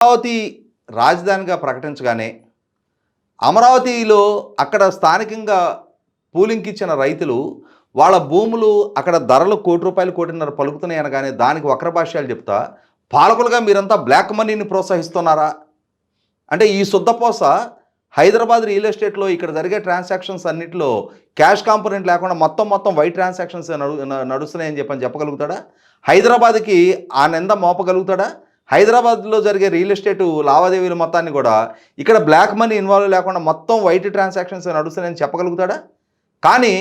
అమరావతి రాజధానిగా ప్రకటించగానే అమరావతిలో అక్కడ స్థానికంగా పూలింగ్కి ఇచ్చిన రైతులు వాళ్ళ భూములు అక్కడ ధరలు ₹1,00,00,000 1,50,00,000 పలుకుతున్నాయి అనగానే దానికి వక్ర భాష్యాలు చెప్తా పాలకులుగా మీరంతా బ్లాక్ మనీని ప్రోత్సహిస్తున్నారా అంటే ఈ శుద్ధపోస హైదరాబాద్ రియల్ ఎస్టేట్లో ఇక్కడ జరిగే ట్రాన్సాక్షన్స్ అన్నిటిలో క్యాష్ కాంపోనెంట్ లేకుండా మొత్తం వైట్ ట్రాన్సాక్షన్స్ నడుస్తున్నాయని చెప్పగలుగుతాడా? హైదరాబాద్కి ఆ నింద మోపగలుగుతాడా? హైదరాబాద్లో జరిగే రియల్ ఎస్టేట్ లావాదేవీల మొత్తాన్ని కూడా ఇక్కడ బ్లాక్ మనీ ఇన్వాల్వ్ లేకుండా మొత్తం వైట్ ట్రాన్సాక్షన్స్ నడుస్తున్నాయని చెప్పగలుగుతాడా? కానీ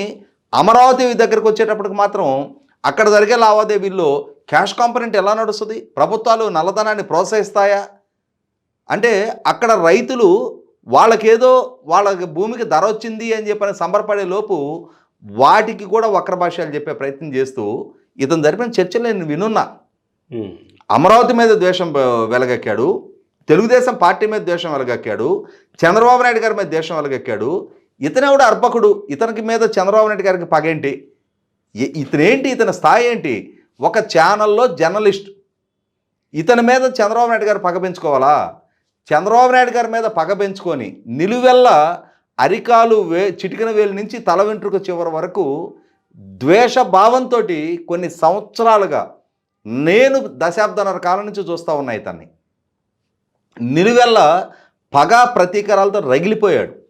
అమరావతి దగ్గరకు వచ్చేటప్పటికి మాత్రం అక్కడ జరిగే లావాదేవీల్లో క్యాష్ కాంపోనెంట్ ఎలా నడుస్తుంది? ప్రభుత్వాలు నల్లధనాన్ని ప్రోత్సహిస్తాయా? అంటే అక్కడ రైతులు వాళ్ళకేదో వాళ్ళ భూమికి ధర వచ్చింది అని చెప్పని సంబరపడే లోపు వాటికి కూడా వక్ర భాష్యాలు చెప్పే ప్రయత్నం చేస్తూ ఇతను జరిపిన చర్చలు నేను వినున్నా. అమరావతి మీద ద్వేషం వెలగక్కాడు, తెలుగుదేశం పార్టీ మీద ద్వేషం వెలగక్కాడు, చంద్రబాబు నాయుడు గారి మీద ద్వేషం వెలగక్కాడు. ఇతనెవడు అర్పకుడు? ఇతనికి మీద చంద్రబాబు నాయుడు గారికి పగేంటి? ఇతనేంటి? ఇతని స్థాయి ఏంటి? ఒక ఛానల్లో జర్నలిస్ట్. ఇతని మీద చంద్రబాబు నాయుడు గారు పగ పెంచుకోవాలా? చంద్రబాబు నాయుడు గారి మీద పగ పెంచుకొని నిలువెల్ల అరికాలు చిటికిన వేలు నుంచి తల వెంట్రుక చివరి వరకు ద్వేష భావంతో కొన్ని సంవత్సరాలుగా నేను దశాబ్దన్నర కాలం నుంచి చూస్తూ ఉన్నా. ఇతన్ని నిలువెల్ల పగ ప్రతీకారాలతో రగిలిపోయాడు.